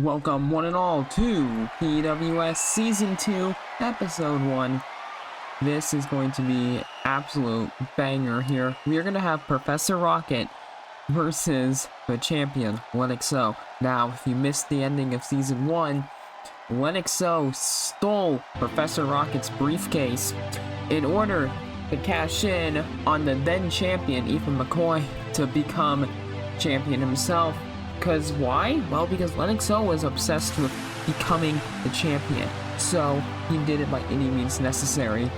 Welcome one and all to PWS Season 2, Episode 1. This is going to be absolute banger here. We are going to have Professor Rocket versus the champion, Lenix. Now, if you missed the ending of Season 1, Lenix stole Professor Rocket's briefcase in order to cash in on the then champion, Ethan McCoy, to become champion himself. Because why? Well, because Lenix was obsessed with becoming the champion, so he did it by any means necessary.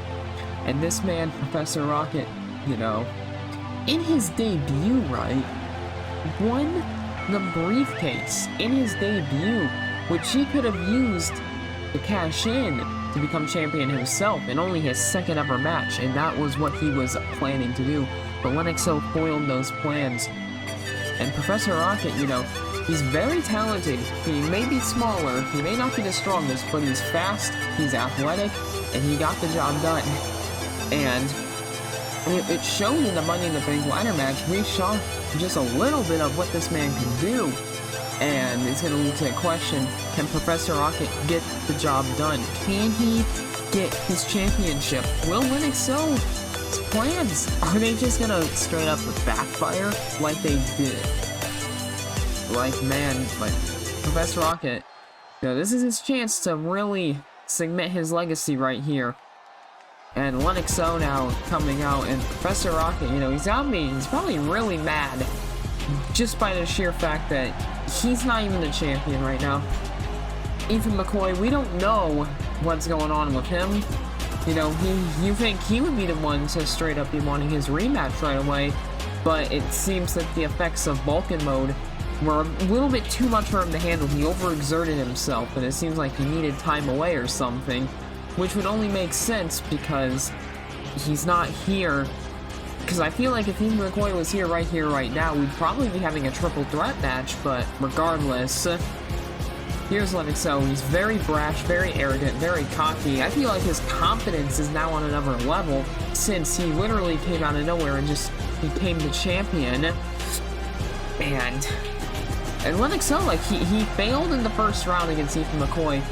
And this man, Professor Rocket, in his debut, right, won the briefcase in his debut, which he could have used to cash in to become champion himself in only his second ever match, and that was what he was planning to do. But Lenix foiled those plans. And Professor Rocket, he's very talented. He may be smaller, he may not be the strongest, but he's fast, he's athletic, and he got the job done. And it showed in the Money in the Bank ladder match. We saw just a little bit of what this man can do. And it's going to lead to a question: can Professor Rocket get the job done? Can he get his championship? Will Lenix's plans, are they just gonna straight up backfire like they did? Like Professor Rocket, this is his chance to really cement his legacy right here. And Lenix now coming out, and Professor Rocket, he's probably really mad just by the sheer fact that he's not even the champion right now. Ethan McCoy, we don't know what's going on with him. You think he would be the one to straight up be wanting his rematch right away, but it seems that the effects of Vulcan mode were a little bit too much for him to handle. He overexerted himself, and it seems like he needed time away or something, which would only make sense because he's not here. Because I feel like if Ethan McCoy was here, right now, we'd probably be having a triple threat match, but regardless, here's Lenix. He's very brash, very arrogant, very cocky. I feel like his confidence is now on another level since he literally came out of nowhere and just became the champion. And Lenix, he failed in the first round against Ethan McCoy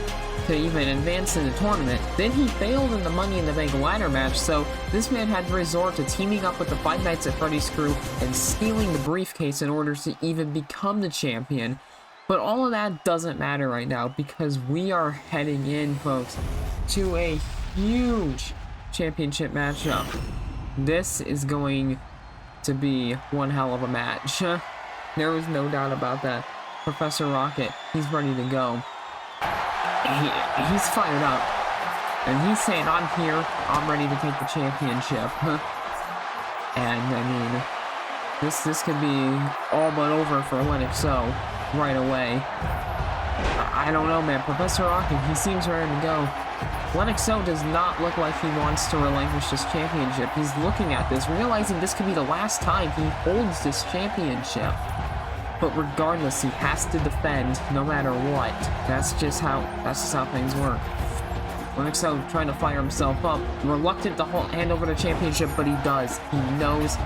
to even advance in the tournament. Then he failed in the Money in the Bank ladder match, so this man had to resort to teaming up with the Five Nights at Freddy's crew and stealing the briefcase in order to even become the champion. But all of that doesn't matter right now because we are heading in, folks, to a huge championship matchup. This is going to be one hell of a match. There was no doubt about that. Professor Rocket, he's ready to go. He's fired up. And he's saying, I'm here, I'm ready to take the championship. And, this could be all but over for Lenix right away. I don't know, man. Professor Rocket, he seems ready to go. Lenix does not look like he wants to relinquish this championship. He's looking at this, realizing this could be the last time he holds this championship. But regardless, he has to defend no matter what. That's just how things work. Lenix trying to fire himself up, reluctant to hand over the championship, but he does. He knows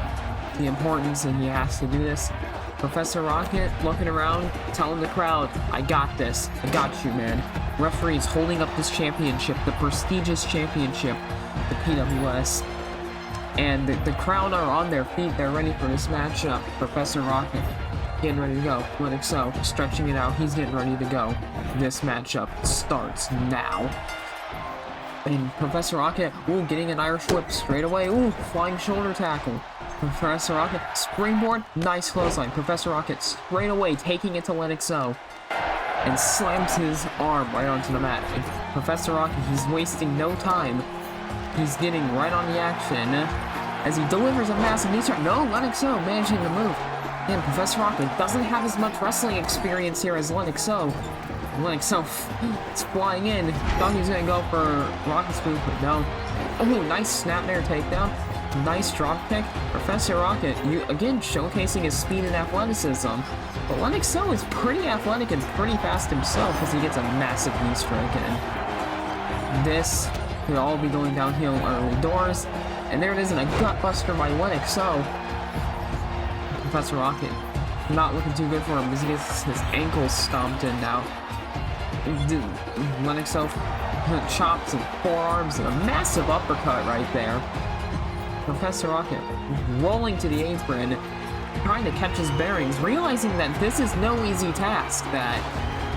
the importance and he has to do this. Professor Rocket looking around, telling the crowd, I got this. I got you, man. Referees holding up this championship, the prestigious championship, the PWS. And the crowd are on their feet. They're ready for this matchup. Professor Rocket getting ready to go. Lenix stretching it out. He's getting ready to go. This matchup starts now. And Professor Rocket, getting an Irish whip straight away. Flying shoulder tackle. Professor Rocket, springboard, nice clothesline. Professor Rocket straight away taking it to Lenix and slams his arm right onto the mat. And Professor Rocket, he's wasting no time. He's getting right on the action as he delivers a massive knee strike. No, Lenix managing to move. And Professor Rocket doesn't have as much wrestling experience here as Lenix. Lenix is flying in. Thought he was going to go for Rocket's move, but no. Nice snapmare takedown. Nice drop kick. Professor Rocket, again showcasing his speed and athleticism. But Lenix is pretty athletic and pretty fast himself as he gets a massive knee strike in. This could all be going downhill early doors. And there it is in a gut buster by Lenix. Professor Rocket not looking too good for him because he gets his ankles stomped in now. Lenix chops and forearms and a massive uppercut right there. Professor Rocket rolling to the apron, trying to catch his bearings, realizing that this is no easy task, that,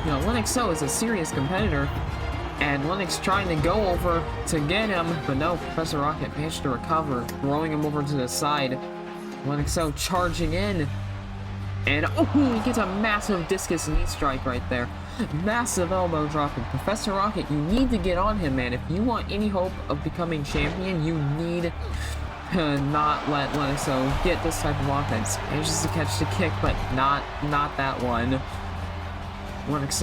you know, Lenix is a serious competitor, and Lenix trying to go over to get him, but no, Professor Rocket managed to recover, throwing him over to the side. Lenix charging in, and oh, he gets a massive discus knee strike right there. Massive elbow dropping. Professor Rocket, you need to get on him, man. If you want any hope of becoming champion, you need to not let Lenix get this type of offense. Manages to catch the kick, but not that one. Lenix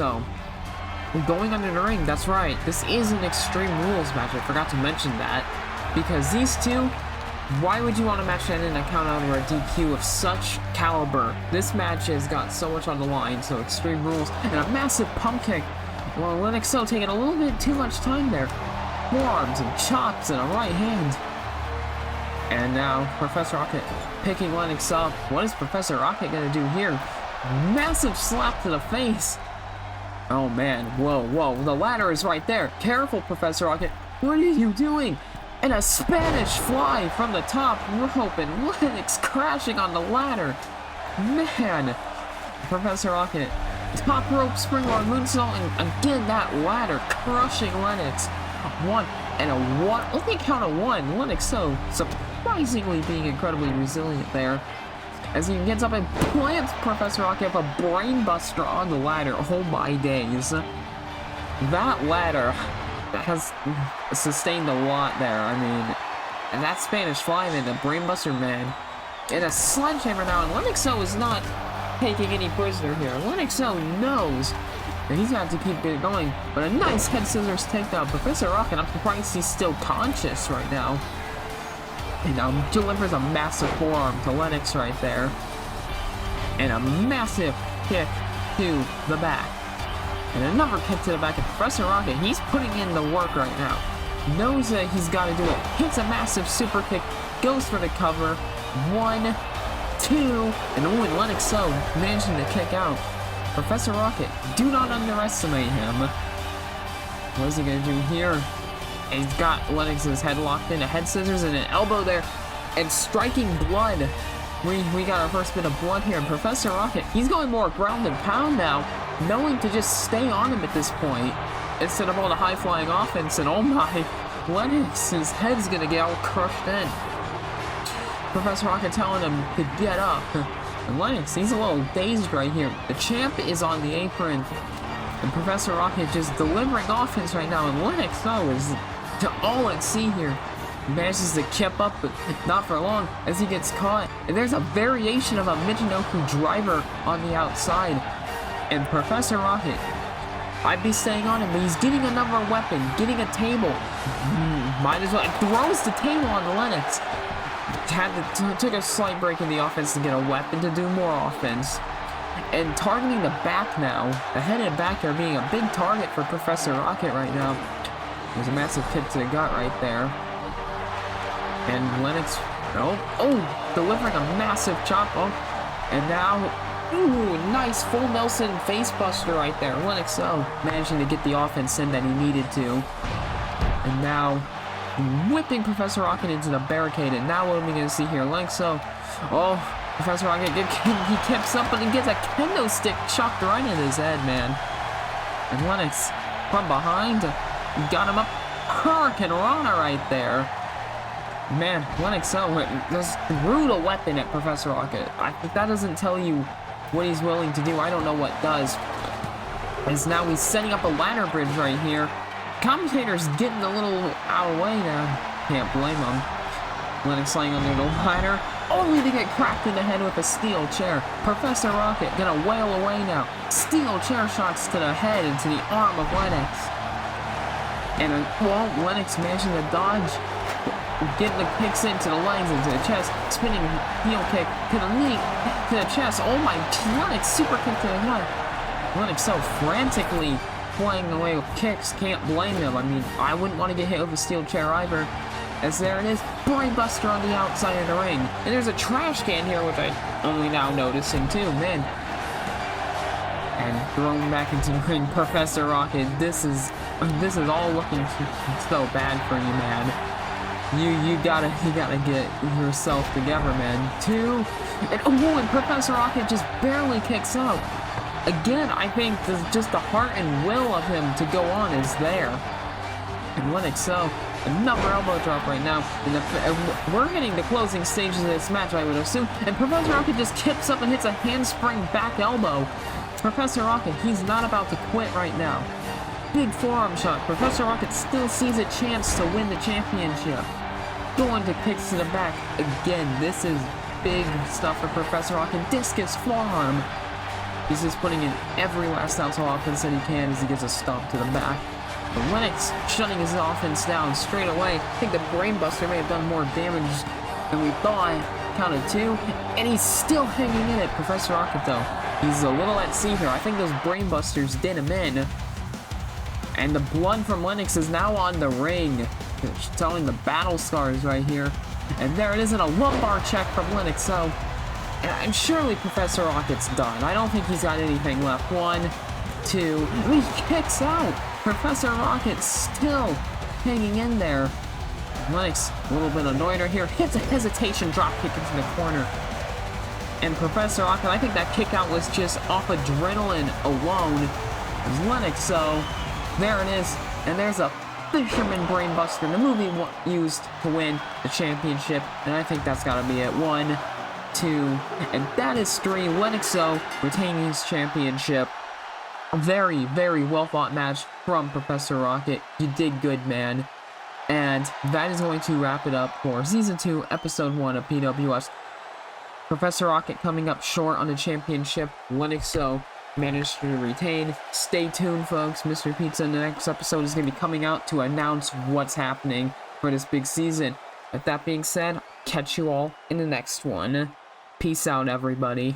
going under the ring, that's right. This is an Extreme Rules match. I forgot to mention that. Because these two, why would you want to match that in a count out or a DQ of such caliber? This match has got so much on the line, so Extreme Rules and a massive pump kick. Well, Lenix taking a little bit too much time there. Forearms and chops and a right hand. And now Professor Rocket picking Lenix up. What is Professor Rocket gonna do here? Massive slap to the face. Oh man, whoa, the ladder is right there. Careful, Professor Rocket. What are you doing? And a Spanish fly from the top rope, and Lenix crashing on the ladder. Man, Professor Rocket, top rope springboard moonsault, and again that ladder crushing Lenix. One and a one. Only count of one. Lenix surprisingly being incredibly resilient there, as he gets up and plants Professor Rocket with a brainbuster on the ladder. Oh my days, that ladder has sustained a lot there. I mean, and that Spanish fly, man, the brainbuster, man, and a sledgehammer now, and Lenix is not taking any prisoner here. Lenix knows that he's got to keep it going, but a nice head scissors takedown. Professor Rocket, I'm surprised he's still conscious right now. And delivers a massive forearm to Lenix right there, and a massive kick to the back. And another kick to the back, and Professor Rocket, he's putting in the work right now. Knows that he's got to do it. Hits a massive super kick, goes for the cover. 1, 2, and Lenix managing to kick out. Professor Rocket, do not underestimate him. What is he going to do here? And he's got Lenix's head locked in, a head scissors and an elbow there, and striking blood. We got our first bit of blood here, and Professor Rocket, he's going more ground and pound now, knowing to just stay on him at this point, instead of all the high-flying offense, and oh my, Lenix's head's gonna get all crushed in. Professor Rocket telling him to get up, and Lenix, he's a little dazed right here. The champ is on the apron, and Professor Rocket just delivering offense right now, and Lenix, is to all at sea here. He manages to keep up, but not for long, as he gets caught. And there's a variation of a Michinoku driver on the outside. And Professor Rocket, I'd be staying on him, but he's getting another weapon, getting a table. Might as well. Throws the table on Lenix. Took a slight break in the offense to get a weapon to do more offense. And targeting the back now. The head and back are being a big target for Professor Rocket right now. There's a massive kick to the gut right there. And Lenix, delivering a massive chop. And now, nice full Nelson facebuster right there. Lenix managing to get the offense in that he needed to. And now, whipping Professor Rocket into the barricade. And now what are we going to see here? Lenix, Professor Rocket, he keeps up, but he gets a kendo stick chucked right in his head, man. And Lenix, from behind, got him up. Hurricane Rana right there. Man, Lenix just threw a weapon at Professor Rocket. If that doesn't tell you what he's willing to do, I don't know what does. As now he's setting up a ladder bridge right here. Commentator's getting a little out of the way now. Can't blame him. Lenix laying under the ladder, only to get cracked in the head with a steel chair. Professor Rocket gonna wail away now. Steel chair shots to the head and to the arm of Lenix. And Lenix managing to dodge. Getting the kicks into the legs, into the chest, spinning heel kick to the knee, to the chest. Oh my, Lenix super kick to the gut. Lenix frantically playing away with kicks, can't blame him. I mean, I wouldn't want to get hit with a steel chair either. As there it is, brainbuster on the outside of the ring. And there's a trash can here, which I'm only now noticing too, man. And thrown back into the ring, Professor Rocket. This is all looking so bad for you, man. You gotta get yourself together, man. 2, and Professor Rocket just barely kicks out. Again, I think just the heart and will of him to go on is there. And Lenix, so another elbow drop right now. And we're hitting the closing stages of this match, I would assume. And Professor Rocket just kicks up and hits a handspring back elbow. Professor Rocket, he's not about to quit right now. Big forearm shot. Professor Rocket still sees a chance to win the championship. Going to kicks to the back. Again, this is big stuff for Professor Rocket. Discus forearm. He's just putting in every last ounce of offense that he can as he gives a stomp to the back. But Lenix shutting his offense down straight away. I think the brainbuster may have done more damage than we thought. Counted 2, and he's still hanging in it. Professor Rocket, though, he's a little at sea here. I think those brainbusters did him in. And the blood from Lenix is now on the ring. It's telling the battle scars right here. And there it is in a lumbar check from Lenix. So, and surely Professor Rocket's done. I don't think he's got anything left. 1, 2, and he kicks out. Professor Rocket still hanging in there. Lenix, a little bit annoyed here, hits a hesitation drop kick into the corner. And Professor Rocket, I think that kick out was just off adrenaline alone. Lenix, so there it is. And there's a Fisherman Brainbuster, the movie used to win the championship. And I think that's got to be it. 1, 2, and that is 3. Lenix, so retaining his championship. A very, very well fought match from Professor Rocket. You did good, man. And that is going to wrap it up for Season 2, Episode 1 of PWS. Professor Rocket coming up short on the championship. Lenix so managed to retain. Stay tuned, folks. Mr. Pizza in the next episode is going to be coming out to announce what's happening for this big season. With that being said, catch you all in the next one. Peace out, everybody.